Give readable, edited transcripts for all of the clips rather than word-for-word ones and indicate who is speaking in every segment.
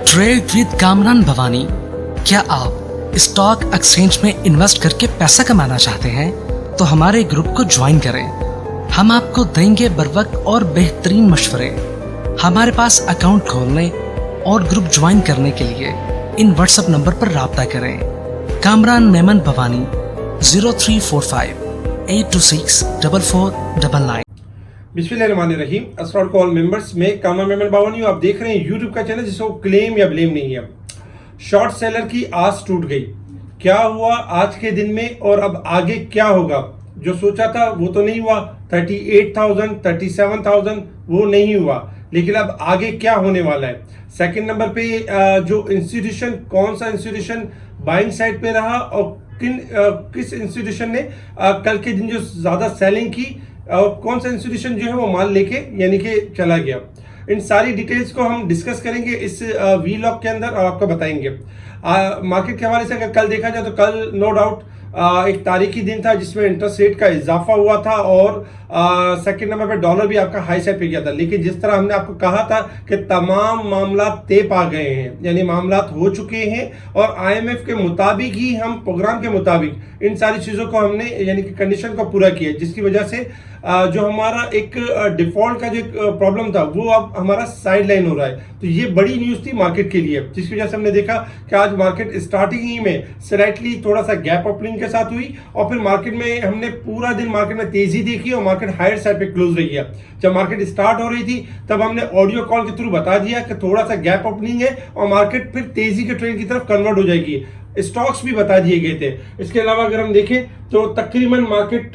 Speaker 1: Trade with Kamran Bhavani. क्या आप stock exchange में इन्वेस्ट करके पैसा कमाना चाहते हैं तो हमारे ग्रुप को ज्वाइन करें। हम आपको देंगे बर वक्त और बेहतरीन मशवरे। हमारे पास अकाउंट खोलने और ग्रुप ज्वाइन करने के लिए इन व्हाट्सएप नंबर पर राब्ता करें। कामरान मेमन भवानी 0345 826 4499।
Speaker 2: बिस्मिल्लाहिर्रहमानिर्रहीम। अस्सलाम ऑल मेंबर्स, में कामरान मेमन भवानी। आप देख रहे हैं यूट्यूब का चैनल जिसको क्लेम या ब्लेम नहीं है। शॉर्ट सेलर की आस टूट गई। क्या हुआ आज के दिन में और अब आगे क्या होगा? जो सोचा था वो तो नहीं हुआ। 38,000 37,000 वो नहीं हुआ, लेकिन अब आगे क्या होने वाला है? सेकंड नंबर पे जो इंस्टीट्यूशन, कौन सा इंस्टीट्यूशन बाइंग साइड पे रहा और किस इंस्टीट्यूशन ने कल के दिन जो ज्यादा सेलिंग की, कौन सा इंस्टीट्यूशन जो है वो माल लेके यानी कि चला गया। इन सारी डिटेल्स को हम डिस्कस करेंगे इस वीलॉग के अंदर और आपको बताएंगे। मार्केट के हवाले से अगर कल देखा जाए तो कल नो डाउट एक तारीखी दिन था जिसमें इंटरेस्ट रेट का इजाफा हुआ था और सेकंड नंबर पे डॉलर भी आपका हाई साइड पे गया था। लेकिन जिस तरह हमने आपको कहा था कि तमाम मामला तय पा गए हैं, यानी मामला हो चुके हैं और आईएमएफ के मुताबिक ही, हम प्रोग्राम के मुताबिक इन सारी चीजों को हमने यानी कि कंडीशन को पूरा किया, जिसकी वजह से जो हमारा एक डिफॉल्ट का जो प्रॉब्लम था वो अब हमारा साइड लाइन हो रहा है। तो ये बड़ी न्यूज थी मार्केट के लिए, जिसकी वजह से हमने देखा कि आज मार्केट स्टार्टिंग ही में स्लाइटली थोड़ा सा गैप ओपनिंग के साथ हुई और फिर मार्केट में हमने पूरा दिन मार्केट में तेजी देखी और मार्केट हायर साइड पे क्लोज रही है। जब मार्केट स्टार्ट हो रही थी तब हमने ऑडियो कॉल के थ्रू बता दिया कि थोड़ा सा गैप ओपनिंग है और मार्केट फिर तेजी के ट्रेंड की तरफ कन्वर्ट हो जाएगी। स्टॉक्स भी बता दिए गए थे। इसके अलावा अगर हम देखें तो तकरीबन मार्केट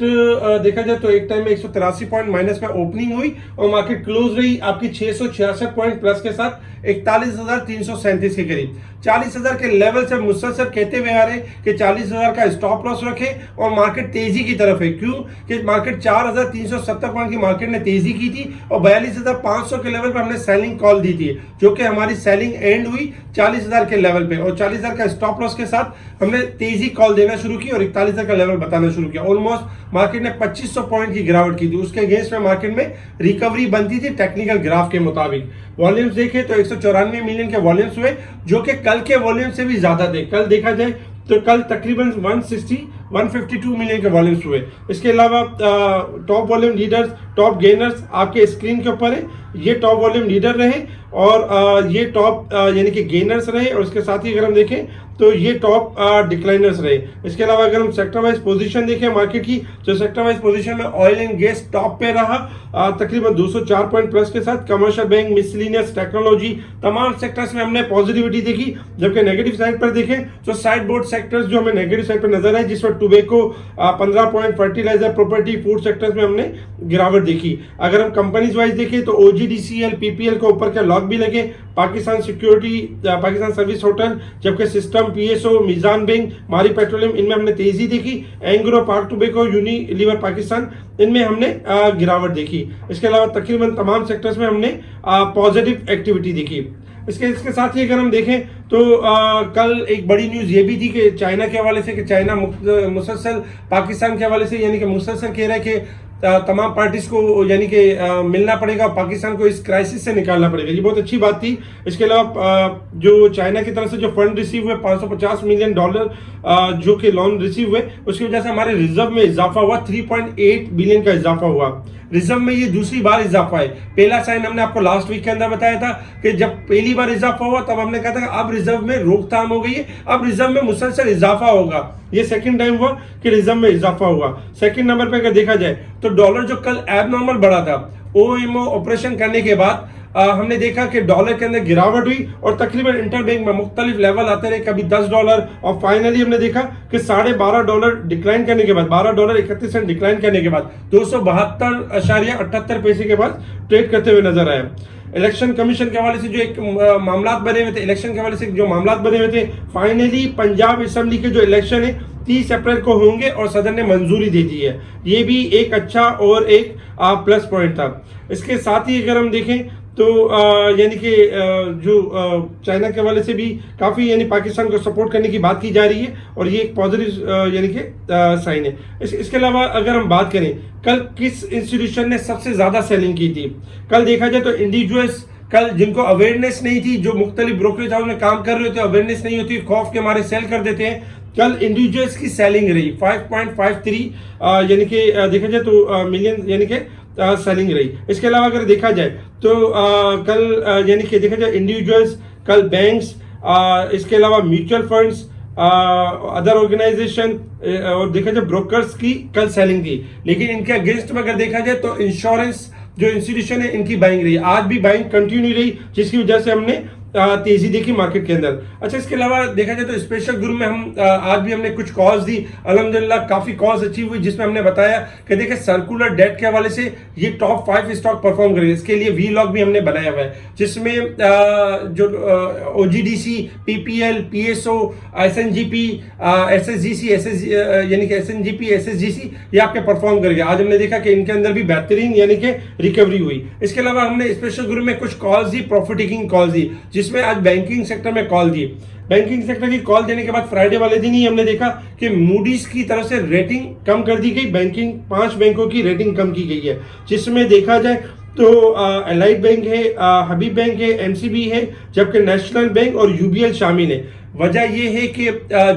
Speaker 2: देखा जाए तो एक टाइम में 183 पॉइंट माइनस में ओपनिंग हुई और मार्केट क्लोज रही आपकी 666 पॉइंट प्लस के साथ 41,337 के करीब। 40,000 के लेवल से मुसलसल कहते हुए आ रहे कि 40,000 का स्टॉप लॉस रखे और मार्केट तेजी की तरफ है। क्यों कि मार्केट 4,370 पॉइंट की मार्केट ने तेजी की थी और 42,500 के लेवल पर हमने सेलिंग कॉल दी थी, जो कि हमारी सेलिंग एंड हुई 40,000 के लेवल पे और 40,000 का स्टॉप लॉस के साथ हमने तेजी कॉल देना शुरू की और 41,000 का लेवल बताना शुरू किया। ऑलमोस्ट मार्केट ने 2500 पॉइंट की गिरावट की थी। उसके अगेंस्ट में मार्केट में रिकवरी बनती थी टेक्निकल ग्राफ के मुताबिक। वॉल्यूम्स देखे तो 194 मिलियन के वॉल्यूम्स हुए, जो कि कल के वॉल्यूम से भी ज्यादा थे। कल देखा जाए तो कल तकरीबन 152 मिलियन के वॉल्यूम्स हुए। इसके अलावा top volume leaders, top gainers आपके स्क्रीन के ऊपर है। ये टॉप वॉल्यूम लीडर रहे और ये टॉप यानी कि गेनर्स रहे और इसके साथ ही अगर हम देखें तो ये टॉप डिक्लाइनर्स रहे। इसके अलावा अगर हम सेक्टर वाइज पोजीशन देखें मार्केट की, जो सेक्टर वाइज पोजीशन में ऑयल एंड गैस टॉप पे रहा तकरीबन 204 पॉइंट प्लस के साथ। कमर्शियल बैंक, मिसलिनियस, टेक्नोलॉजी, तमाम सेक्टर्स में हमने पॉजिटिविटी देखी। जबकि नेगेटिव साइड पर देखें तो साइड बोर्ड सेक्टर्स जो हमें नेगेटिव साइड पर नजर आए, जिसमें tobacco 15 point, fertiliser, property, food sectors में हमने गिरावट देखी। अगर हम कंपनीज वाइज देखें तो ओजीडीसीएल, पीपीएल को ऊपर के लॉक भी लगे। Pakistan security, Pakistan service hotel, जबकि सिस्टम, पीएसओ, मिजान बैंक, मारी पेट्रोलियम, इनमें हमने तेजी देखी। Engro, park tobacco, Unilever Pakistan, इनमें हमने गिरावट देखी। इसके अलावा तकरीबन तमाम सेक्टर्स में हमने पॉजिटिव एक्टिविटी देखी। इसके साथ ही अगर हम देखें तो कल एक बड़ी न्यूज ये भी थी कि चाइना के हवाले से, कि चाइना मुसलसल पाकिस्तान के हवाले से यानी कि मुसलसल कह रहा है कि तमाम पार्टीज को यानी कि मिलना पड़ेगा, पाकिस्तान को इस क्राइसिस से निकालना पड़ेगा। ये बहुत अच्छी बात थी। इसके अलावा जो चाइना की तरफ से जो फंड रिसीव हुए $550 मिलियन जो कि लोन रिसीव हुए, उसकी वजह से हमारे रिजर्व में इजाफा हुआ। 3.8 बिलियन का इजाफा हुआ रिजर्व में। ये दूसरी बार इजाफा है। पहला साइन हमने आपको लास्ट वीक के अंदर बताया था कि जब पहली बार इजाफा हुआ तब हमने कहा था कि अब रिजर्व में रोकथाम हो गई है, अब रिजर्व में मुसलसल इजाफा होगा। ये सेकंड टाइम हुआ कि रिजर्व में इजाफा हुआ। सेकंड नंबर पे अगर देखा जाए तो डॉलर जो कल एबनॉर्मल बढ़ा था, ओएमओ ऑपरेशन करने के बाद हमने देखा कि डॉलर के अंदर गिरावट हुई और तकरीबन इंटरबैंक में मुख्तलिफ लेवल आते रहे, कभी $10 और फाइनली हमने देखा कि $12.5 डिक्लाइन करने के बाद, $12.31 डिक्लाइन करने के बाद 272.78 के बाद ट्रेड करते हुए नजर आया। इलेक्शन कमीशन के हवाले से जो एक मामला बने हुए थे, इलेक्शन के हवाले से जो मामला बने हुए थे, फाइनली पंजाब असेंबली के जो इलेक्शन है 30 अप्रैल को होंगे और सदन ने मंजूरी दे दी है। ये भी एक अच्छा और एक प्लस पॉइंट था। इसके साथ ही अगर हम देखें तो यानी कि जो चाइना के हवाले से भी काफ़ी यानी पाकिस्तान को सपोर्ट करने की बात की जा रही है और ये एक पॉजिटिव यानी कि साइन है। इसके अलावा अगर हम बात करें कल किस इंस्टीट्यूशन ने सबसे ज़्यादा सेलिंग की थी, कल देखा जाए तो इंडिविजुअल्स कल जिनको अवेयरनेस नहीं थी, जो मुख्तलिफ ब्रोकरेज हाउस में काम कर रहे थे, अवेयरनेस नहीं होती, खौफ के मारे सेल कर देते हैं। कल इंडिविजुअल्स की सेलिंग रही 5.53 यानी कि देखा जाए तो मिलियन यानी कि सेलिंग रही। इसके अलावा अगर देखा जाए तो कल यानी कि देखा जाए इंडिविजुअल्स, कल बैंक्स, इसके अलावा म्यूचुअल फंड्स, अदर ऑर्गेनाइजेशन और देखा जाए ब्रोकर्स की कल सेलिंग थी। लेकिन इनके अगेंस्ट में अगर देखा जाए तो इंश्योरेंस जो इंस्टीट्यूशन है इनकी बाइंग रही। आज भी बाइंग कंटिन्यू रही, जिसकी वजह से हमने तेजी देखी मार्केट के अंदर। अच्छा, इसके अलावा देखा जाए तो स्पेशल ग्रुप में हम आज भी हमने कुछ कॉल्स दी, अल्हम्दुलिल्लाह काफी कॉल्स अचीव हुई, जिसमें हमने बताया कि देखिए सर्कुलर डेट के हवाले से ये टॉप 5 स्टॉक परफॉर्म करेंगे। इसके लिए वी लॉग भी हमने बनाया हुआ है, जिसमें जो ओजीडीसी, पीपीएल, पीएसओ, एसएनजीपी, एसएसजीसी, यानी कि एसएनजीपी, एसएसजीसी ये आपके परफॉर्म करेंगे। आज हमने देखा कि इनके अंदर भी बेहतरीन यानी कि रिकवरी हुई। इसके अलावा हमने स्पेशल ग्रुप में कुछ कॉल्स दी, प्रॉफिट टेकिंग कॉल्स दी, जिसमें आज बैंकिंग सेक्टर में कॉल दी। बैंकिंग सेक्टर की कॉल देने के बाद फ्राइडे वाले दिन ही हमने देखा कि मूडीज की तरफ से रेटिंग कम कर दी गई। बैंकिंग 5 बैंकों की रेटिंग कम की गई है, जिसमें देखा जाए तो एलाइड बैंक है, हबीब बैंक है, एमसीबी है, जबकि नेशनल बैंक और यूबीएल शामिल है। वजह यह है कि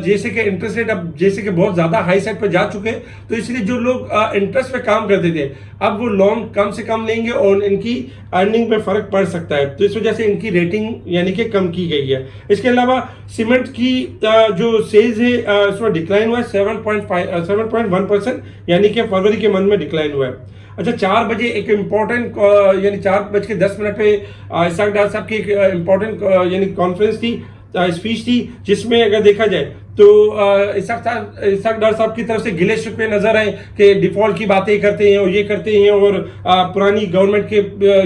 Speaker 2: जैसे कि इंटरेस्ट रेट अब जैसे कि बहुत ज्यादा हाई साइड पर जा चुके हैं, तो इसलिए जो लोग इंटरेस्ट पे काम करते थे अब वो लोन कम से कम लेंगे और इनकी अर्निंग में फर्क पड़ सकता है, तो इस वजह से इनकी रेटिंग यानी कि कम की गई है। इसके अलावा सीमेंट की जो सेल्स है इसमें डिक्लाइन हुआ है 7.1%, यानी कि फरवरी के मंथ में डिक्लाइन हुआ है। अच्छा, 4 बजे एक इम्पोर्टेंट यानी 4:10 पे इसाक डार साहब की एक इम्पोर्टेंट यानी कॉन्फ्रेंस थी, स्पीच थी, जिसमें अगर देखा जाए तो इसाक डार साहब की तरफ से गिले शिकवे नजर आए कि डिफॉल्ट की बातें करते हैं और ये करते हैं और पुरानी गवर्नमेंट के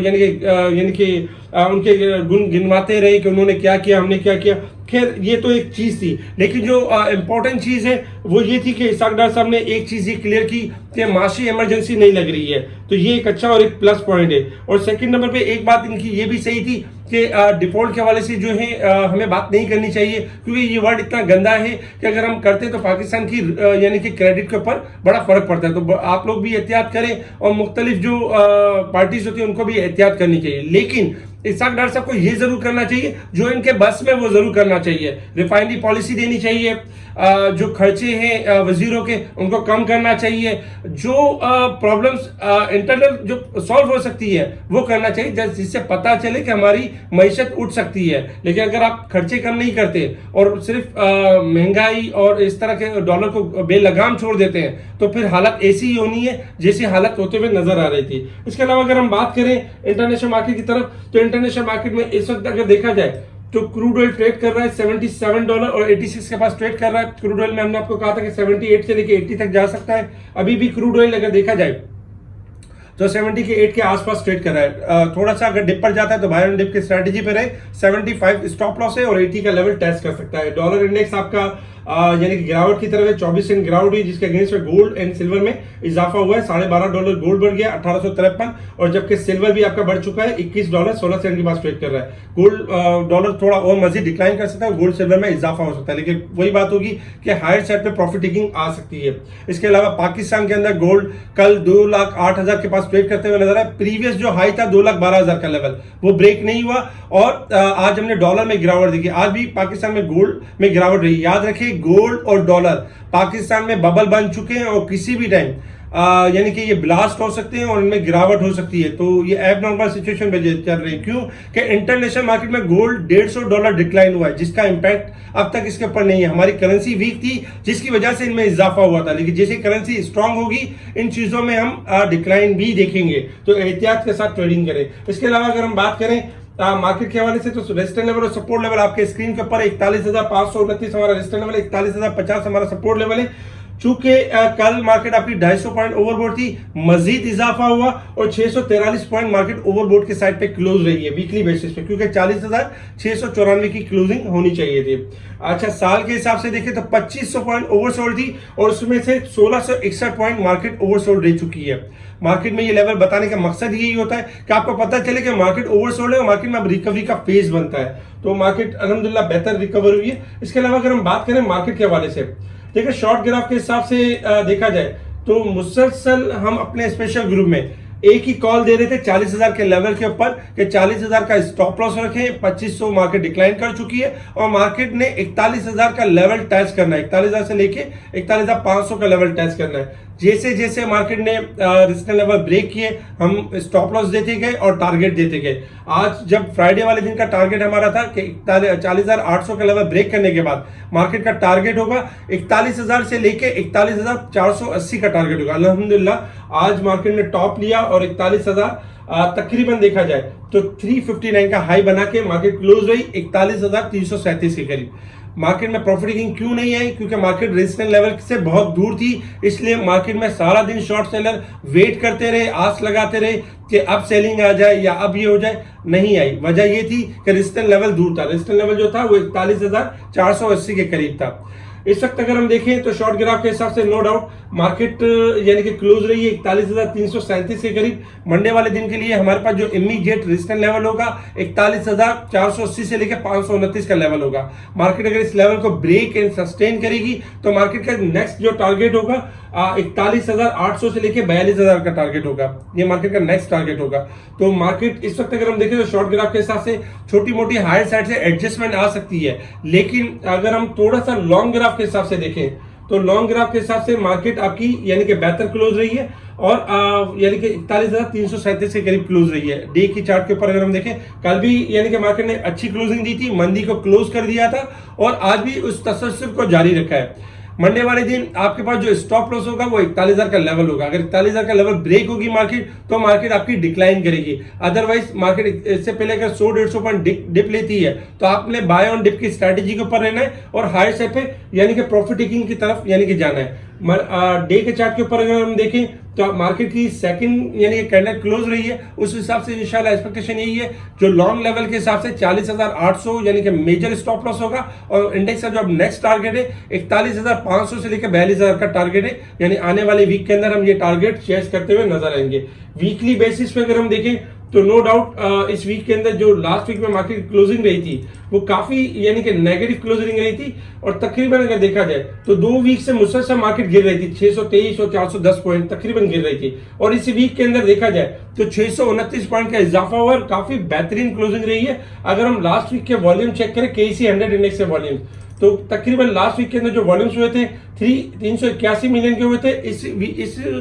Speaker 2: यानी कि उनके गुण गिनवाते रहे कि उन्होंने क्या किया, हमने क्या किया। खैर ये तो एक चीज थी, लेकिन जो इम्पोर्टेंट चीज है वो ये थी कि इसाक डार साहब ने एक चीज ये क्लियर की कि माशी इमरजेंसी नहीं लग रही है, तो ये एक अच्छा और एक प्लस पॉइंट है। और सेकंड नंबर पे एक बात इनकी ये भी सही थी कि डिफॉल्ट के हवाले से जो है हमें बात नहीं करनी चाहिए, क्योंकि ये वर्ड इतना गंदा है कि अगर हम करते तो पाकिस्तान की यानी कि क्रेडिट के ऊपर बड़ा फर्क पड़ता है। तो आप लोग भी एहतियात करें और मुख्तलिफ जो पार्टीज होती है उनको भी एहतियात करनी चाहिए। लेकिन इसाक डार साहब को ये जरूर करना चाहिए जो इनके बस में वो जरूर करना चाहिए। रिफाइनरी पॉलिसी देनी चाहिए, जो खर्चे हैं वजीरों के उनको कम करना चाहिए, जो प्रॉब्लम्स इंटरनल जो सॉल्व हो सकती है वो करना चाहिए, जिससे पता चले कि हमारी मईशत उठ सकती है। लेकिन अगर आप खर्चे कम नहीं करते और सिर्फ महंगाई और इस तरह के डॉलर को बेलगाम छोड़ देते हैं तो फिर हालत ऐसी ही होनी है जैसी हालत होते हुए नजर आ रही थी। इसके अलावा अगर हम बात करें इंटरनेशनल मार्केट की तरफ, तो इंटरनेशनल मार्केट में इस वक्त अगर देखा जाए तो क्रूड ऑयल ट्रेड कर रहा है $77 और 86 के पास ट्रेड कर रहा है। क्रूड ऑयल में हमने आपको कहा था कि 78 से लेके 80 तक जा सकता है। अभी भी क्रूड ऑयल अगर देखा जाए तो 78 के आसपास ट्रेड कर रहा है। थोड़ा सा अगर डिप पर जाता है तो बाय एंड डिप की स्ट्रेटेजी पे रहे, 75 स्टॉप लॉस है और 80 का लेवल टेस्ट कर सकता है। डॉलर इंडेक्स आपका यानी कि गिरावट की तरफ है, 24 सेंट गिरावट हुई, जिसके अगेंस्ट में गोल्ड एंड सिल्वर में इजाफा हुआ है। $12.5 गोल्ड बढ़ गया 1853, और जबकि सिल्वर भी आपका बढ़ चुका है $21.16 के पास ट्रेड कर रहा है। गोल्ड डॉलर थोड़ा और मजीद डिक्लाइन कर सकता है, गोल्ड सिल्वर में इजाफा हो सकता है, लेकिन वही बात होगी कि हायर साइड पे प्रॉफिट टेकिंग आ सकती है। इसके अलावा पाकिस्तान के अंदर गोल्ड कल 2,08,000 के पास ट्रेड करते हुए नजर आया। प्रीवियस जो हाई था 2,12,000 का लेवल वो ब्रेक नहीं हुआ, और आज हमने डॉलर में गिरावट देखी। आज भी पाकिस्तान में गोल्ड में गिरावट रही। याद रखिए गोल्ड और डॉलर पाकिस्तान में बबल बन चुके हैं और किसी भी टाइम यानी कि ये ब्लास्ट हो सकते हैं और इनमें गिरावट हो सकती है। तो ये एबनॉर्मल सिचुएशन में चल रही है। क्यों कि इंटरनेशनल मार्केट में गोल्ड $150 डिक्लाइन हुआ है, जिसका इंपैक्ट अब तक इसके ऊपर नहीं है। हमारी करेंसी वीक थी जिसकी वजह से इनमें इजाफा हुआ था, लेकिन जैसे करेंसी स्ट्रांग होगी इन चीजों में हम डिक्लाइन भी देखेंगे, तो एहतियात के साथ ट्रेडिंग करें। इसके अलावा अगर हम बात करें मार्केट के हवाले से, तो रेजिस्टेंस लेवल और सपोर्ट लेवल आपके स्क्रीन के ऊपर 41,529 हमारा रेजिस्टेंस लेवल है, 41,050 हमारा सपोर्ट लेवल है। चूंकि कल मार्केट आपकी 250 पॉइंट ओवरबोट थी, मजीद इजाफा हुआ और 643 पॉइंट मार्केट ओवरबोट के साइड पे क्लोज रही है वीकली बेसिस पे, क्योंकि 40,694 की क्लोजिंग होनी चाहिए थी। अच्छा, साल के हिसाब से देखें तो 2500 पॉइंट ओवरसोल्ड थी और उसमें से 1661 पॉइंट मार्केट ओवरसोल्ड रह चुकी है। मार्केट में ये लेवल बताने का मकसद यही होता है कि आपको पता चले कि मार्केट ओवरसोल्ड है और मार्केट में अब रिकवरी का फेज बनता है। तो मार्केट अल्हम्दुलिल्लाह बेहतर रिकवर हुई है। इसके अलावा अगर हम बात करें मार्केट के हवाले से, देखिए शॉर्ट ग्राफ के हिसाब से देखा जाए तो मुसलसल हम अपने स्पेशल ग्रुप में एक ही कॉल दे रहे थे 40,000 के लेवल के ऊपर कि 40,000 का स्टॉप लॉस रखें, 2500 मार्केट डिक्लाइन कर चुकी है और मार्केट ने 41,000 का लेवल टच करना है, 41,000 से लेके 41,500 का लेवल टच करना है। जैसे जैसे मार्केट ने रेजिस्टेंस लेवल ब्रेक किए, हम स्टॉप लॉस देते गए और टारगेट देते गए। आज जब फ्राइडे वाले दिन का टारगेट हमारा था कि 40,800 का लेवल ब्रेक करने के बाद मार्केट का टारगेट होगा 41,000 से लेके 41,480 का टारगेट होगा। अल्हम्दुलिल्लाह आज मार्केट ने टॉप लिया और 41,000 तकरीबन देखा जाए तो 359 का हाई बना के मार्केट क्लोज हुई 41,337 के करीब। मार्केट में प्रॉफिट टेकिंग क्यों नहीं आई? क्योंकि मार्केट रेजिस्टेंस लेवल से बहुत दूर थी, इसलिए मार्केट में सारा दिन शॉर्ट सेलर वेट करते रहे, आस लगाते रहे कि अब सेलिंग आ जाए या अब ये हो जाए। नहीं आई। वजह ये थी कि रेजिस्टेंस लेवल दूर था। रेजिस्टेंस लेवल जो था वो 41,480 के करीब था। इस वक्त अगर हम देखें तो शॉर्ट ग्राफ के हिसाब से नो डाउट मार्केट यानी कि क्लोज रही है 41,337 के करीब। मंडे वाले दिन के लिए हमारे पास जो इमीडिएट रेजिस्टेंस लेवल होगा 41,480 से लेकर 529 का लेवल होगा। मार्केट अगर इस लेवल को ब्रेक एंड सस्टेन करेगी तो मार्केट का नेक्स्ट जो टारगेट होगा 41,800 से लेकर 42,000 का टारगेट होगा। ये मार्केट का नेक्स्ट टारगेट होगा। तो मार्केट इस वक्त अगर हम देखें तो शॉर्ट ग्राफ के हिसाब से छोटी मोटी हायर साइड से एडजस्टमेंट आ सकती है, लेकिन अगर हम थोड़ा सा लॉन्ग ग्राफ के हिसाब से देखें तो लॉन्ग ग्राफ के हिसाब से मार्केट आपकी यानी कि बेहतर क्लोज रही है और यानी कि 41,337 के करीब क्लोज रही है। डे की चार्ट के ऊपर अगर हम देखें कल भी यानी कि मार्केट ने अच्छी क्लोजिंग दी थी, मंदी को क्लोज कर दिया था और आज भी उस तसल्सल को जारी रखा है। मंडे वाले दिन आपके पास जो स्टॉप लॉस होगा वो 41,000 का लेवल होगा। अगर 41,000 का लेवल ब्रेक होगी मार्केट तो मार्केट आपकी डिक्लाइन करेगी। अदरवाइज मार्केट इससे पहले अगर 100-150 पॉइंट डिप लेती है तो आपने बाय ऑन डिप की स्ट्रेटेजी के ऊपर रहना है और हायर साइड पे यानी कि प्रॉफिट टेकिंग की तरफ यानी कि जाना है। डे के चार्ट के ऊपर अगर हम देखें तो मार्केट की सेकंड यानी कि कैंडल क्लोज रही है, उस हिसाब से इंशाल्लाह एक्सपेक्टेशन यही है जो लॉन्ग लेवल के हिसाब से 40,800 यानी कि मेजर स्टॉप लॉस होगा और इंडेक्स का जो अब नेक्स्ट टारगेट है 41,500 से लेकर 42,000 का टारगेट है। यानी आने वाले वीक के अंदर हम ये टारगेट चेस करते हुए नजर आएंगे। वीकली बेसिस पे अगर हम देखें तो नो डाउट इस वीक के अंदर जो लास्ट वीक में मार्केट क्लोजिंग रही थी वो काफी यानी कि नेगेटिव क्लोजिंग रही थी और तकरीबन अगर देखा जाए तो 2 वीक से मुसलसल मार्केट गिर रही थी, 623 और 410 पॉइंट तकरीबन गिर रही थी और इस वीक के अंदर देखा जाए तो 629 पॉइंट का इजाफा हुआ और काफी बेहतरीन क्लोजिंग रही है। अगर हम लास्ट वीक के वॉल्यूम चेक करें KC 100 इंडेक्स के वॉल्यूम तो तकरीबन लास्ट वीक के अंदर जो वॉल्यूम्स हुए थे 381 मिलियन के हुए थे। इस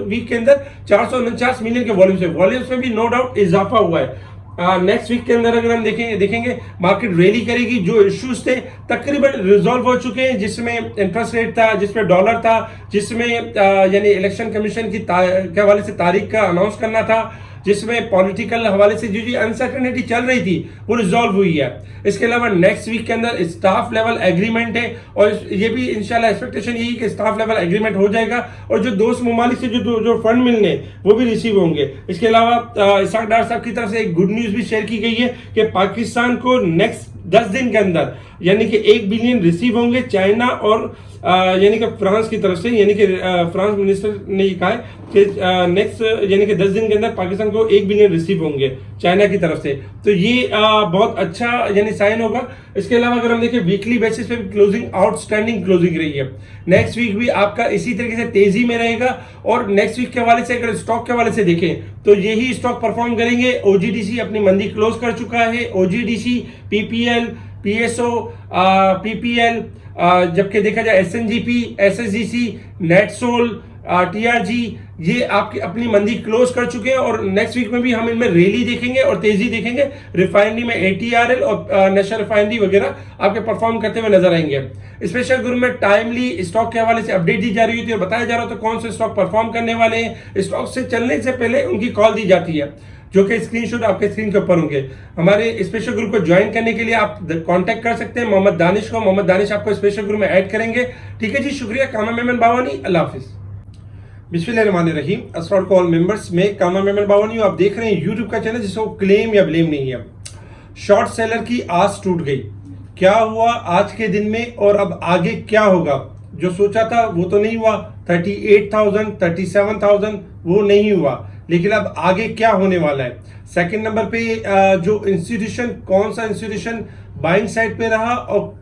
Speaker 2: वीक के अंदर 449 मिलियन के वॉल्यूम्स में भी नो डाउट इजाफा हुआ है। नेक्स्ट वीक के अंदर अगर हम देखेंगे मार्केट रैली करेगी। जो इश्यूज थे तकरीबन रिजॉल्व हो चुके हैं, जिसमें इंटरेस्ट रेट था, जिसमें डॉलर था, जिसमें यानी इलेक्शन कमीशन के हवाले से तारीख का अनाउंस करना था, जिसमें पॉलिटिकल हवाले से जो अनसर्टेनिटी चल रही थी वो रिजॉल्व हुई है। इसके अलावा नेक्स्ट वीक के अंदर स्टाफ लेवल एग्रीमेंट है और ये भी इंशाल्लाह एक्सपेक्टेशन यही कि स्टाफ लेवल एग्रीमेंट हो जाएगा और जो दोस्त ममालिक से जो फंड मिलने वो भी रिसीव होंगे। इसके अलावा इसाक डार साहब की तरफ से एक गुड न्यूज भी शेयर की गई है कि पाकिस्तान को नेक्स्ट 10 दिन के अंदर यानी कि 1 बिलियन रिसीव होंगे चाइना और यानी कि फ्रांस की तरफ से। यानी कि फ्रांस मिनिस्टर ने कहा है कि नेक्स्ट यानी कि 10 दिन के अंदर पाकिस्तान को 1 बिलियन रिसीव होंगे चाइना की तरफ से, तो ये बहुत अच्छा यानी साइन होगा। इसके अलावा अगर हम देखें वीकली बेसिस पे क्लोजिंग आउटस्टैंडिंग क्लोजिंग रही है। नेक्स्ट वीक भी आपका इसी तरीके से तेजी में रहेगा और नेक्स्ट वीक के हवाले से अगर स्टॉक के हवाले से देखें तो यही स्टॉक परफॉर्म करेंगे। OGDC अपनी मंदी क्लोज कर चुका है। OGDC, PPL, PSO, PPL, जबकि देखा जाए SNGP, SSGC, नेटसोल, TRG ये आपकी अपनी मंदी क्लोज कर चुके हैं और नेक्स्ट वीक में भी हम इनमें रैली देखेंगे और तेजी देखेंगे। रिफाइनरी में ATRL और नेशनल रिफाइनरी वगैरह आपके परफॉर्म करते हुए नजर आएंगे। स्पेशल ग्रुप में टाइमली स्टॉक के हवाले से अपडेट दी जा रही थी और बताया जा रहा था कौन से स्टॉक परफॉर्म करने वाले हैं। स्टॉक से चलने से पहले उनकी कॉल दी जाती है जो कि स्क्रीनशॉट आपके स्क्रीन के ऊपर होंगे। हमारे स्पेशल ग्रुप को ज्वाइन करने के लिए आप कांटेक्ट कर सकते हैं मोहम्मद दानिश को। मोहम्मद दानिश आपको स्पेशल ग्रुप में ऐड करेंगे। ठीक है जी, शुक्रिया। कामा मेमन बावानी, अल्लाह हाफिज। बिस्मिल्लाहिर्रहमानिर्रहीम। अस्सलाम टू ऑल मेंबर्स, मैं कामा मेमन बावानी हूं। आप देख रहे हैं यूट्यूब का चैनल जिसको क्लेम या ब्लेम नहीं है। शॉर्ट सेलर की आस टूट गई। क्या हुआ आज के दिन में और अब आगे क्या होगा? जो सोचा था वो तो नहीं हुआ। 38,000 37,000 वो नहीं हुआ, लेकिन अब आगे क्या होने वाला है? सेकंड नंबर पे जो इंस्टीट्यूशन, कौन सा इंस्टीट्यूशन बाइंग साइड पे रहा और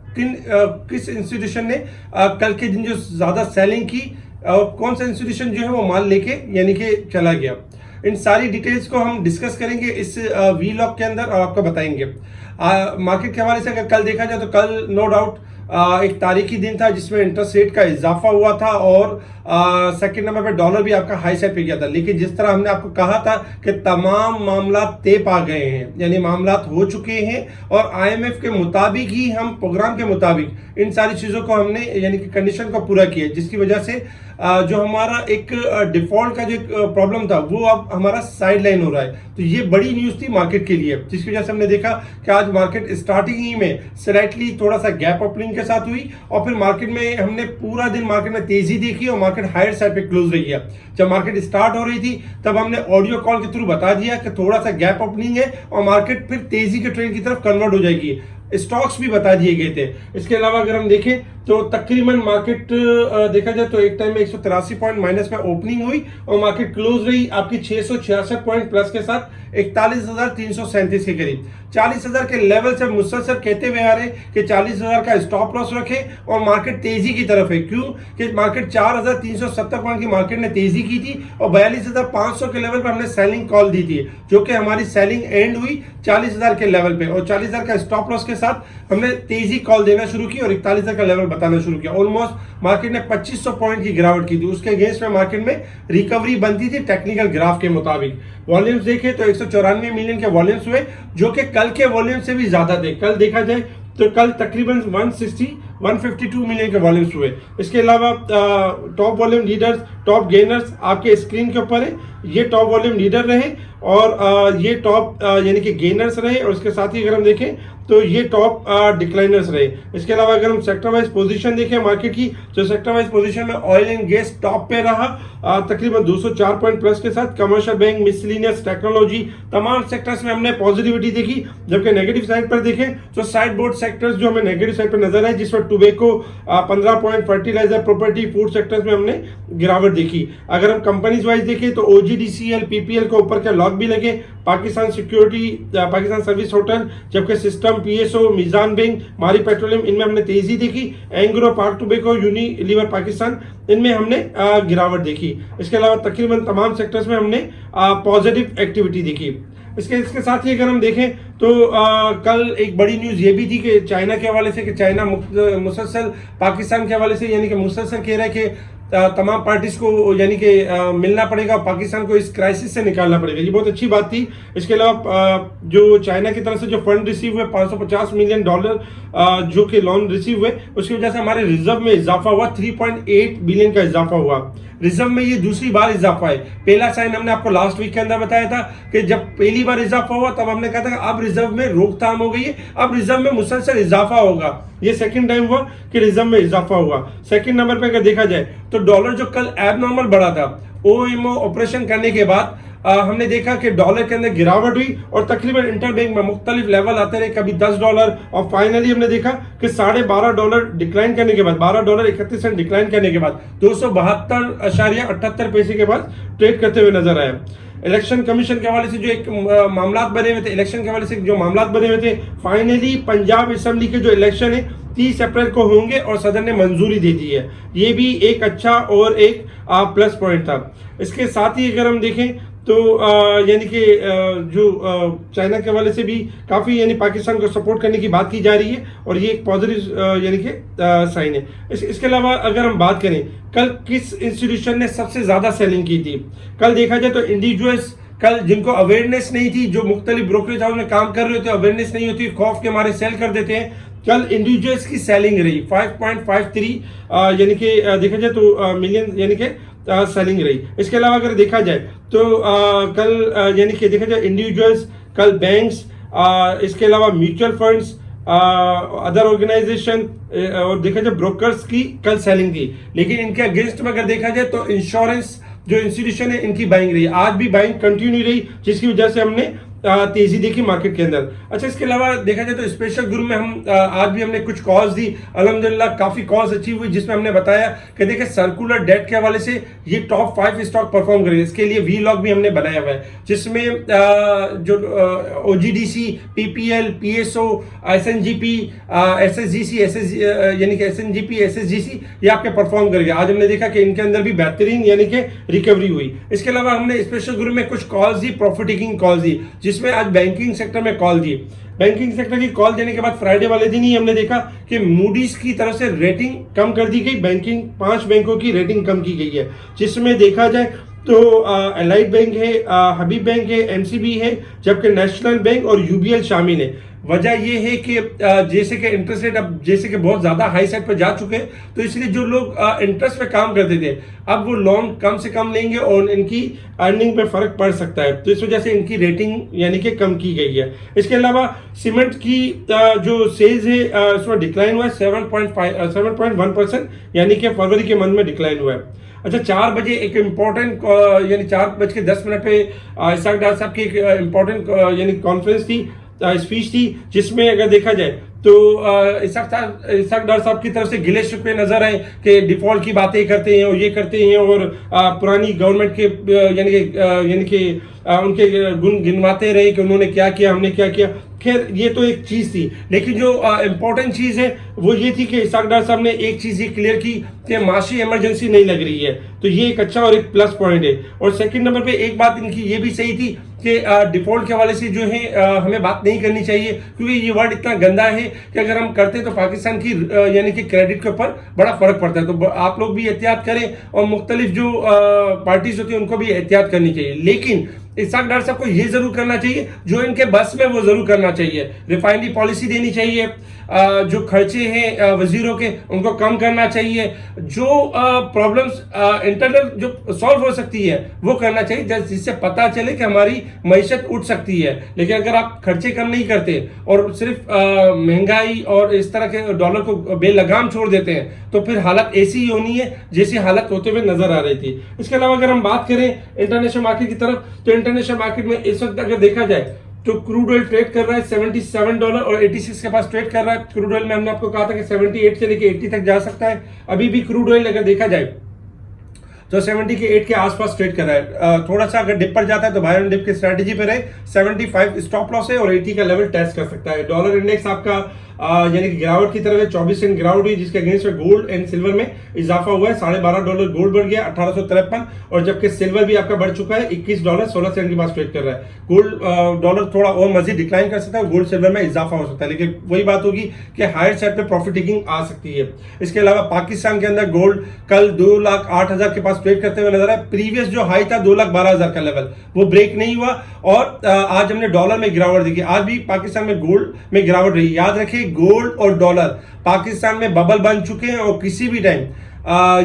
Speaker 2: किस इंस्टीट्यूशन ने कल के दिन जो ज्यादा सेलिंग की और कौन सा इंस्टीट्यूशन जो है वो माल लेके यानी कि चला गया। इन सारी डिटेल्स को हम डिस्कस करेंगे इस वीलॉग के अंदर और आपको बताएंगे। मार्केट के हवाले से अगर कल देखा जाए तो कल नो डाउट एक तारीखी दिन था जिसमें इंटरेस्ट रेट का इजाफा हुआ था और सेकंड नंबर पे डॉलर भी आपका हाई साइड पे गया था। लेकिन जिस तरह हमने आपको कहा था कि तमाम मामला तय पा गए हैं, यानी मामला हो चुके हैं और आईएमएफ के मुताबिक ही हम प्रोग्राम के मुताबिक इन सारी चीज़ों को हमने यानी कि कंडीशन को पूरा किया, जिसकी वजह से जो हमारा एक डिफॉल्ट का जो प्रॉब्लम था वो अब हमारा साइड लाइन हो रहा है। तो ये बड़ी न्यूज़ थी मार्केट के लिए, जिसकी वजह से हमने देखा कि आज मार्केट स्टार्टिंग ही में स्लाइटली थोड़ा सा गैप ओपनिंग के साथ हुई और फिर मार्केट में हमने पूरा दिन मार्केट में तेजी देखी और मार्केट हायर साइड पे क्लोज रही है। जब मार्केट स्टार्ट हो रही थी तब हमने ऑडियो कॉल के थ्रू बता दिया कि थोड़ा सा गैप ओपनिंग है और मार्केट फिर तेजी के ट्रेंड की तरफ कन्वर्ट हो जाएगी। स्टॉक्स भी बता दिए गए थे। इसके अलावा अगर हम देखें तो तकरीबन मार्केट देखा जाए तो एक टाइम में 183 पॉइंट माइनस में ओपनिंग हुई और मार्केट क्लोज रही आपकी 666 पॉइंट प्लस के साथ 41,337 के करीब। 40,000 के लेवल से मुसलसल कहते हुए आ रहे कि 40,000 का स्टॉप लॉस रखें और मार्केट तेजी की तरफ है। क्यों कि मार्केट 4,370 पॉइंट की मार्केट ने तेजी की थी और 42,500 के लेवल पर हमने सेलिंग कॉल दी थी, जो कि हमारी सेलिंग एंड हुई 40,000 के लेवल पे और 40,000 का स्टॉप लॉस के साथ हमने तेजी कॉल देना शुरू की और 41,000 का लेवल बताना शुरू किया। ऑलमोस्ट मार्केट ने 2500 पॉइंट की गिरावट की थी, उसके अगेंस्ट में मार्केट में रिकवरी बनती थी टेक्निकल ग्राफ के मुताबिक। वॉल्यूम्स देखें तो 194 मिलियन के वॉल्यूम्स हुए, जो कि कल के वॉल्यूम से भी ज्यादा थे। कल देखा जाए तो कल तकरीबन 152 मिलियन के वॉल्यूम्स हुए। इसके अलावा top volume leaders, top gainers आपके स्क्रीन के ऊपर है, ये टॉप वॉल्यूम लीडर रहे और ये टॉप यानी कि गेनर्स रहे और इसके साथ ही अगर हम देखें तो ये टॉप डिक्लाइनर्स रहे। इसके अलावा अगर हम सेक्टर वाइज पोजीशन देखें मार्केट की, तो सेक्टर वाइज पोजीशन में ऑयल एंड गैस टॉप पे रहा तकरीबन 204 पॉइंट प्लस के साथ। कमर्शियल बैंक, मिसलिनियस, टेक्नोलॉजी, तमाम सेक्टर्स में हमने पॉजिटिविटी देखी। जबकि नेगेटिव साइड पर देखें तो साइड बोर्ड सेक्टर्स जो हमें नेगेटिव साइड पर नजर आए, जिसमें tobacco 15 point, fertiliser, property, food sectors में हमने गिरावट देखी। अगर हम कंपनीज वाइज देखें तो OGDCL, PPL को ऊपर के लॉक भी लगे, Pakistan security, Pakistan service hotel, जबकि सिस्टम, PSO, मिजान बैंक, मारी पेट्रोलियम, इनमें हमने तेजी देखी। एंग्रो, पाक टोबैको, यूनिलीवर पाकिस्तान, इनमें हमने गिरावट देखी। इसके अलावा तकरीबन तमाम सेक्टर्स में हमने पॉजिटिव एक्टिविटी देखी। इसके साथ ही अगर हम देखें तो कल एक बड़ी न्यूज़ ये भी थी कि चाइना के हवाले से, कि चाइना मुसलसल पाकिस्तान के हवाले से यानी कि मुसलसल कह रहा है कि तमाम पार्टीज को यानी कि मिलना पड़ेगा, पाकिस्तान को इस क्राइसिस से निकालना पड़ेगा। ये बहुत अच्छी बात थी। इसके अलावा जो चाइना की तरफ से जो फंड रिसीव हुए $550 मिलियन जो कि लोन रिसीव हुए, उसकी वजह से हमारे रिजर्व में इजाफा हुआ, 3.8 बिलियन का इजाफा हुआ। रिजर्व में ये दूसरी बार इजाफा है। पहला साइन हमने आपको लास्ट वीक के अंदर बताया था कि जब पहली बार इजाफा हुआ तब हमने कहा था कि अब रिजर्व में रोकथाम हो गई है, अब रिजर्व में मुसलसल इजाफा होगा। ये सेकंड टाइम हुआ कि रिजर्व में इजाफा हुआ। सेकंड नंबर पे अगर देखा जाए तो डॉलर जो कल एबनॉर्मल बढ़ा था, OMO ऑपरेशन करने के बाद हमने देखा कि डॉलर के अंदर गिरावट हुई और तकरीबन इंटरबैंक में मुख्तलिफ लेवल आते रहे, कभी $10 और फाइनली हमने देखा कि $12.5 डिक्लाइन करने के बाद, $12.31 डिक्लाइन करने के बाद 272.78 पैसे के बाद ट्रेड करते हुए नजर आया। इलेक्शन कमीशन के हवाले से जो एक मामला बने हुए थे, इलेक्शन के हवाले से जो मामला बने हुए थे, फाइनली पंजाब असेंबली के जो इलेक्शन है 30 अप्रैल को होंगे और सदन ने मंजूरी दे दी है। ये भी एक अच्छा और एक प्लस पॉइंट था। इसके साथ ही अगर हम देखें तो यानी कि जो चाइना के हवाले से भी काफ़ी यानी पाकिस्तान को सपोर्ट करने की बात की जा रही है और ये एक पॉजिटिव यानी कि साइन है। इसके अलावा अगर हम बात करें कल किस इंस्टीट्यूशन ने सबसे ज़्यादा सेलिंग की थी, कल देखा जाए तो इंडिविजुअल्स, कल जिनको अवेयरनेस नहीं थी, जो मुख्तलिफ ब्रोकरेज हाउस में काम कर रहे होते, अवेयरनेस नहीं होती, खौफ के मारे सेल कर देते हैं, कल इंडिविजुअल्स की सेलिंग रही 5.53 यानी कि देखा जाए तो मिलियन यानी कि सेलिंग रही। इसके अलावा अगर देखा जाए तो कल यानी कि देखा जाए इंडिविजुअल्स, कल बैंक्स, इसके अलावा म्यूचुअल फंड्स, अदर ऑर्गेनाइजेशन और देखा जाए ब्रोकर्स की कल सेलिंग थी। लेकिन इनके अगेंस्ट में अगर देखा जाए तो इंश्योरेंस जो इंस्टीट्यूशन है इनकी बाइंग रही, आज भी बाइंग कंटिन्यू रही, जिसकी वजह से हमने तेजी देखी मार्केट के अंदर। अच्छा, इसके अलावा देखा जाए तो स्पेशल ग्रुप में हम आज भी हमने कुछ कॉल्स दी, अल्हम्दुलिल्लाह काफी कॉल्स अचीव हुई, जिसमें हमने बताया कि देखिए सर्कुलर डेट के हवाले से ये टॉप 5 स्टॉक परफॉर्म करेंगे। इसके लिए वी लॉग भी हमने बनाया हुआ है, जिसमें जो OGDC, PPL, PSO, SNGP, SSGC, यानी कि SNGP, SSGC ये आपके परफॉर्म करेंगे। आज हमने देखा कि इनके अंदर भी बेहतरीन यानी कि रिकवरी हुई। इसके अलावा हमने स्पेशल ग्रुप में कुछ कॉल्स दी, प्रॉफिट टेकिंग कॉल्स दी, जिसमें आज बैंकिंग सेक्टर में कॉल दी। बैंकिंग सेक्टर की कॉल देने के बाद फ्राइडे वाले दिन ही हमने देखा कि मूडीज की तरफ से रेटिंग कम कर दी गई। बैंकिंग 5 बैंकों की रेटिंग कम की गई है, जिसमें देखा जाए तो एलाइड बैंक है, हबीब बैंक है, MCB है, जबकि नेशनल बैंक और UBL शामिल है। वजह यह है कि जैसे कि इंटरेस्ट रेट अब जैसे कि बहुत ज्यादा हाई साइड पर जा चुके हैं, तो इसलिए जो लोग इंटरेस्ट पे काम करते थे अब वो लोन कम से कम लेंगे और इनकी अर्निंग पे फर्क पड़ सकता है, तो इस वजह से इनकी रेटिंग यानी कि कम की गई है। इसके अलावा सीमेंट की जो सेल्स है उसमें डिक्लाइन हुआ है 7.1%, यानी कि फरवरी के मंथ में डिक्लाइन हुआ है। अच्छा, 4 बजे एक इम्पोर्टेंट यानी 4:10 पे इसाक डार साहब की एक इम्पोर्टेंट यानी कॉन्फ्रेंस थी, स्पीच थी, जिसमें अगर देखा जाए तो इसाक डार साहब की तरफ से गिले शिकवे नजर आए कि डिफॉल्ट की बातें करते हैं और ये करते हैं और पुरानी गवर्नमेंट के यानी कि उनके गुण गिनवाते रहे कि उन्होंने क्या किया, हमने क्या किया। खैर ये तो एक चीज थी, लेकिन जो इम्पोर्टेंट चीज है वो ये थी कि इसाक डार साहब ने एक चीज ये क्लियर की कि माशी इमरजेंसी नहीं लग रही है, तो ये एक अच्छा और एक प्लस पॉइंट है। और सेकंड नंबर पे एक बात इनकी ये भी सही थी कि डिफॉल्ट के हवाले से जो है हमें बात नहीं करनी चाहिए, क्योंकि ये वर्ड इतना गंदा है कि अगर हम करते हैं तो पाकिस्तान की यानी कि क्रेडिट के ऊपर बड़ा फर्क पड़ता है। तो आप लोग भी एहतियात करें और मुख्तलिफ जो पार्टीज होती है उनको भी एहतियात करनी चाहिए। लेकिन इसाक डार साहब को ये जरूर करना चाहिए जो इनके बस में वो जरूर करना चाहिए। रिफाइनरी पॉलिसी देनी चाहिए, जो खर्चे हैं वजीरों के उनको कम करना चाहिए, जो प्रॉब्लम्स इंटरनल जो सॉल्व हो सकती है वो करना चाहिए, जिससे पता चले कि हमारी मईशत उठ सकती है। लेकिन अगर आप खर्चे कम नहीं करते और सिर्फ महंगाई और इस तरह के डॉलर को बेलगाम छोड़ देते हैं तो फिर हालत ऐसी ही होनी है जैसी हालत होते हुए नजर आ रही थी। इसके अलावा अगर हम बात करें इंटरनेशनल मार्केट की तरफ, तो इंटरनेशनल मार्केट में इस वक्त अगर देखा जाए तो क्रूड ऑयल ट्रेड कर रहा है $77 और 86 के पास ट्रेड कर रहा है। क्रूड ऑयल में हमने आपको कहा था कि 78 से लेके 80 तक जा सकता है। अभी भी क्रूड ऑयल अगर देखा जाए तो 78 के आसपास ट्रेड कर रहा है। थोड़ा सा अगर डिप पर जाता है तो बाय ऑन डिप की स्ट्रेटेजी पे रहे। 75 स्टॉप लॉस है और 80 का लेवल टेस्ट कर सकता है। डॉलर इंडेक्स आपका यानी कि गिरावट की तरफ है, 24 सेंट गिरावट हुई, जिसके अगेंस्ट में गोल्ड एंड सिल्वर में इजाफा हुआ है। $12.5 गोल्ड बढ़ गया 1853, और जबकि सिल्वर भी आपका बढ़ चुका है $21.16 के पास ट्रेड कर रहा है। गोल्ड डॉलर थोड़ा और मजीद डिक्लाइन कर सकता है, गोल्ड सिल्वर में इजाफा हो सकता है, लेकिन वही बात होगी कि हायर साइड पे प्रॉफिट टेकिंग आ सकती है। इसके अलावा पाकिस्तान के अंदर गोल्ड कल 2,08,000 के पास ट्रेड करते हुए नजर आया। प्रीवियस जो हाई था 2,12,000 का लेवल वो ब्रेक नहीं हुआ, और आज हमने डॉलर में गिरावट देखी। आज भी पाकिस्तान में गोल्ड में गिरावट रही। याद रखिए गोल्ड और डॉलर पाकिस्तान में बबल बन चुके हैं और किसी भी टाइम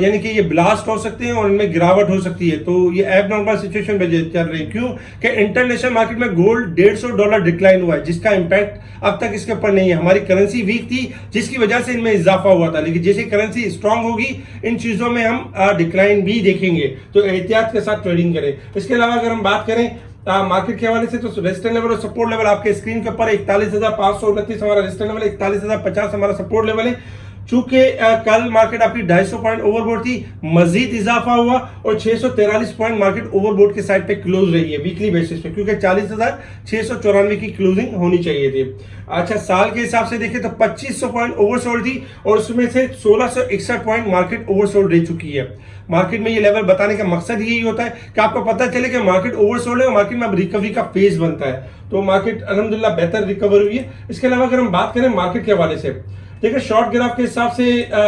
Speaker 2: यानी कि ये ब्लास्ट हो सकते हैं और इनमें गिरावट हो सकती है। तो ये एब नॉर्मल सिचुएशन पे चल रही है। क्यों कि इंटरनेशनल मार्केट में गोल्ड $150 डिक्लाइन हुआ है, जिसका इंपैक्ट अब तक इसके ऊपर नहीं है। हमारी करेंसी वीक थी जिसकी वजह से इनमें इजाफा हुआ था, लेकिन जैसे करेंसी स्ट्रांग होगी इन चीजों में हम डिक्लाइन भी देखेंगे, तो एहतियात के साथ ट्रेडिंग करें। इसके अलावा अगर हम बात करें मार्केट के हवाले से, तो रेजिस्टेंस लेवल और सपोर्ट लेवल आपके स्क्रीन के ऊपर 41,529 हमारा रेजिस्टेंस लेवल, 41,050 हमारा सपोर्ट लेवल है। चूंकि कल मार्केट आपकी 250 पॉइंट ओवरबोट थी, मजीद इजाफा हुआ और 643 पॉइंट मार्केट ओवरबोट के साइड पे क्लोज रही है वीकली बेसिस पे, क्योंकि 40,694 की क्लोजिंग होनी चाहिए थी। अच्छा, साल के हिसाब से देखें तो 2500 पॉइंट ओवरसोल्ड थी और उसमें से 1661 पॉइंट मार्केट ओवरसोल्ड रह चुकी है। मार्केट में ये लेवल बताने का मकसद यही होता है कि आपको पता चले कि मार्केट ओवरसोल्ड है और मार्केट में अब रिकवरी का फेज बनता है। तो मार्केट अल्हम्दुलिल्लाह बेहतर रिकवर हुई है। इसके अलावा अगर हम बात करें मार्केट के हवाले से, देखिए शॉर्ट ग्राफ के हिसाब से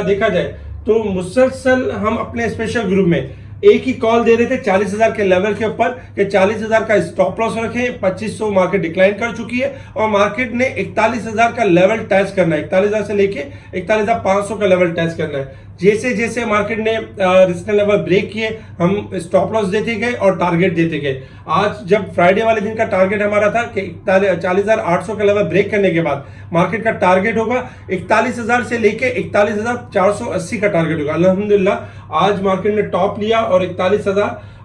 Speaker 2: देखा जाए तो मुसलसल हम अपने स्पेशल ग्रुप में एक ही कॉल दे रहे थे 40,000 के लेवल के ऊपर कि 40,000 का स्टॉप लॉस रखें। 2500 मार्केट डिक्लाइन कर चुकी है और मार्केट ने 41,000 का लेवल टेस्ट करना है, 41,000 से लेके 41,500 का लेवल टेस्ट करना है। जैसे जैसे मार्केट ने रेजिस्टेंस लेवल ब्रेक किए हम स्टॉप लॉस देते गए और टारगेट देते गए। आज जब फ्राइडे वाले दिन का टारगेट हमारा था कि 40,800 का लेवल ब्रेक करने के बाद मार्केट का टारगेट होगा 41,000 से लेके 41,480 का टारगेट होगा। अल्हम्दुलिल्लाह आज मार्केट ने टॉप लिया और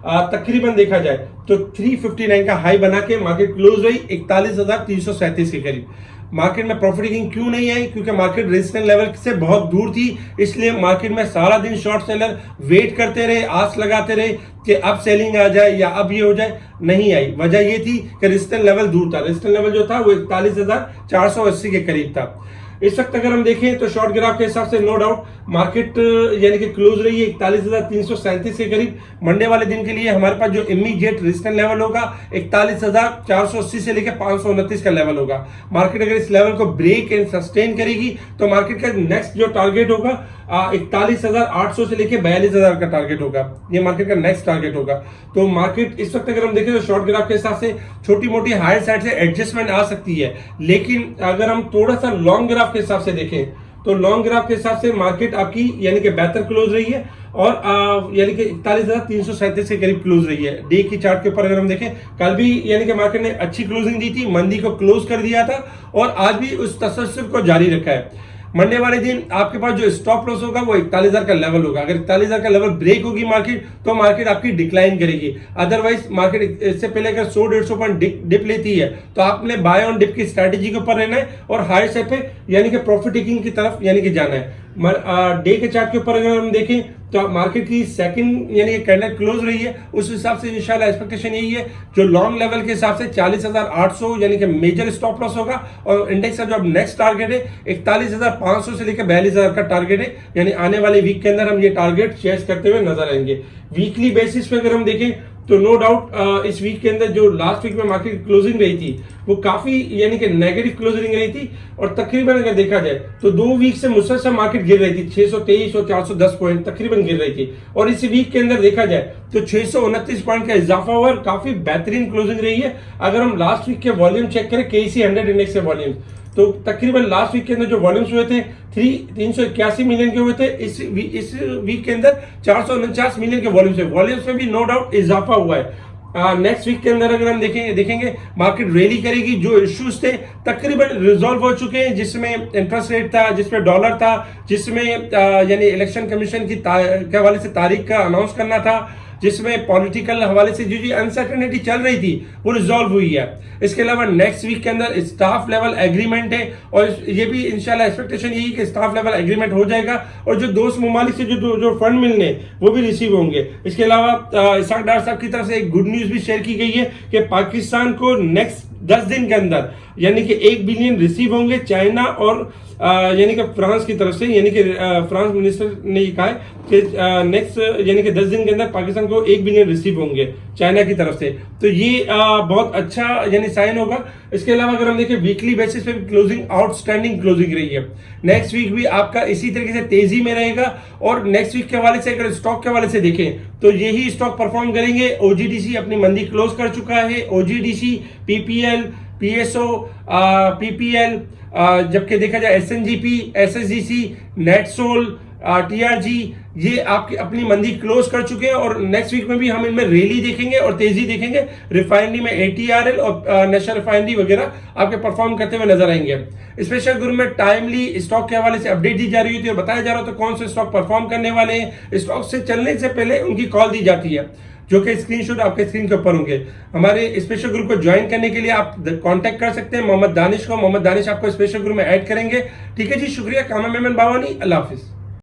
Speaker 2: तकरीबन देखा जाए तो 359 का हाई बना के मार्केट क्लोज रही 41,337 के करीब। मार्केट में प्रॉफिट टेकिंग क्यों नहीं आई? क्योंकि मार्केट रेजिस्टेंस लेवल से बहुत दूर थी, इसलिए मार्केट में सारा दिन शॉर्ट सेलर वेट करते रहे, आस लगाते रहे कि अब सेलिंग आ जाए या अब ये हो जाए। नहीं आई। वजह ये थी कि रेजिस्टेंस लेवल दूर था। रेजिस्टेंस लेवल जो था वो 41,480 के करीब था। इस वक्त अगर हम देखें तो शॉर्ट ग्राफ के हिसाब से नो डाउट मार्केट यानी कि क्लोज रही है 41,337 के करीब। मंडे वाले दिन के लिए हमारे पास जो इमीडिएट रेजिस्टेंस लेवल होगा 41,480 से लेकर 529 का लेवल होगा। मार्केट अगर इस लेवल को ब्रेक एंड सस्टेन करेगी तो मार्केट का नेक्स्ट जो टारगेट होगा 41,800 से लेकर 42,000 का टारगेट होगा। ये मार्केट का नेक्स्ट टारगेट होगा। तो मार्केट इस वक्त अगर हम देखें तो शॉर्ट ग्राफ के हिसाब से छोटी मोटी हायर साइड से एडजस्टमेंट आ सकती है, लेकिन अगर हम थोड़ा सा लॉन्ग ग्राफ के हिसाब से देखें तो लॉन्ग ग्राफ के हिसाब से मार्केट आपकी यानी कि बेहतर क्लोज रही है और यानी कि 41,337 के करीब क्लोज रही है। डे की चार्ट के ऊपर अगर हम देखें कल भी यानी कि मार्केट ने अच्छी क्लोजिंग दी थी, मंदी को क्लोज कर दिया था और आज भी उस तसल्सल को जारी रखा है। मंडे वाले दिन आपके पास जो स्टॉप लॉस होगा वो 41,000 का लेवल होगा। अगर 41,000 का लेवल ब्रेक होगी मार्केट तो मार्केट आपकी डिक्लाइन करेगी। अदरवाइज मार्केट इससे पहले अगर 100-150 पॉइंट डिप लेती है तो आपने बाय ऑन डिप की स्ट्रेटेजी के ऊपर रहना है और हायर साइड पे यानी कि प्रॉफिट टेकिंग की तरफ यानी कि जाना है। डे के चार्ट के ऊपर अगर हम देखें तो मार्केट की सेकंड यानी कि कैंडल क्लोज रही है, उस हिसाब से इंशाल्लाह एक्सपेक्टेशन यही है जो लॉन्ग लेवल के हिसाब से 40,800 यानी कि मेजर स्टॉप लॉस होगा और इंडेक्स का जो अब नेक्स्ट टारगेट है 41,500 से लेकर 42,000 का टारगेट है। यानी आने वाले वीक के अंदर हम ये टारगेट शेयर करते हुए नजर आएंगे। वीकली बेसिस पे अगर हम देखें तो नो डाउट इस वीक के अंदर जो लास्ट वीक में मार्केट क्लोजिंग रही थी वो काफी यानी कि नेगेटिव क्लोजिंग रही थी और तकरीबन अगर देखा जाए तो 2 वीक से मुसलसल मार्केट गिर रही थी। 623 और 410 पॉइंट तकरीबन गिर रही थी और इस वीक के अंदर देखा जाए तो 629 पॉइंट का इजाफा हुआ और काफी बेहतरीन क्लोजिंग रही है। अगर हम लास्ट वीक के वॉल्यूम चेक करें KC 100 इंडेक्स के वॉल्यूम तो तकरीबन लास्ट वीक के अंदर जो वॉल्यूम्स हुए थे 381 मिलियन के हुए थे। इस वीक के अंदर 449 मिलियन के वॉल्यूम्स में भी नो डाउट इजाफा हुआ है। नेक्स्ट वीक के अंदर अगर हम देखेंगे मार्केट रैली करेगी। जो इश्यूज थे तकरीबन रिजॉल्व हो चुके हैं, जिसमें इंटरेस्ट रेट था, जिसमें डॉलर था, जिसमें यानी इलेक्शन कमीशन के हवाले से तारीख का अनाउंस करना था, जिसमें पॉलिटिकल हवाले से जो अनसर्टेनिटी चल रही थी वो रिजॉल्व हुई है। इसके अलावा नेक्स्ट वीक के अंदर स्टाफ लेवल एग्रीमेंट है और ये भी इंशाल्लाह एक्सपेक्टेशन यही कि स्टाफ लेवल एग्रीमेंट हो जाएगा और जो दोस्त ममालिक से जो फंड मिलने वो भी रिसीव होंगे। इसके अलावा इसाक डार साहब की तरफ से एक गुड न्यूज भी शेयर की गई है कि पाकिस्तान को नेक्स्ट 10 दिन के अंदर यानी कि 1 बिलियन रिसीव होंगे चाइना और यानी कि फ्रांस की तरफ से। यानी कि फ्रांस मिनिस्टर ने ये कहा है कि नेक्स्ट यानी कि 10 दिन के अंदर पाकिस्तान को 1 बिलियन रिसीव होंगे चाइना की तरफ से। तो ये बहुत अच्छा यानी साइन होगा। इसके अलावा अगर हम देखें वीकली बेसिस पे क्लोजिंग आउटस्टैंडिंग क्लोजिंग रही है। नेक्स्ट वीक भी आपका इसी तरीके से तेजी में रहेगा और नेक्स्ट वीक के हवाले से अगर स्टॉक के हवाले से देखें तो यही स्टॉक परफॉर्म करेंगे। OGDC अपनी मंदी क्लोज कर चुका है। OGDC, PPL, PSO, PPL, जबकि देखा जाए SNGP, SSGC, नेटसोल, TRG ये आपकी अपनी मंदी क्लोज कर चुके हैं और नेक्स्ट वीक में भी हम इनमें रैली देखेंगे और तेजी देखेंगे। रिफाइनरी में ATRL और नेशनल रिफाइनरी वगैरह आपके परफॉर्म करते हुए नजर आएंगे। स्पेशल ग्रुप में टाइमली स्टॉक के हवाले से अपडेट दी जा रही होती है और बताया जा रहा होता है कौन से स्टॉक परफॉर्म करने वाले हैं। स्टॉक से चलने से पहले उनकी कॉल दी जाती है जो कि स्क्रीनशॉट आपके स्क्रीन के ऊपर होंगे। हमारे स्पेशल ग्रुप को ज्वाइन करने के लिए आप कांटेक्ट कर सकते हैं मोहम्मद दानिश को। मोहम्मद दानिश आपको स्पेशल ग्रुप में ऐड करेंगे। ठीक है जी, शुक्रिया। कामा मेमन बावानी, अल्लाह हाफिज।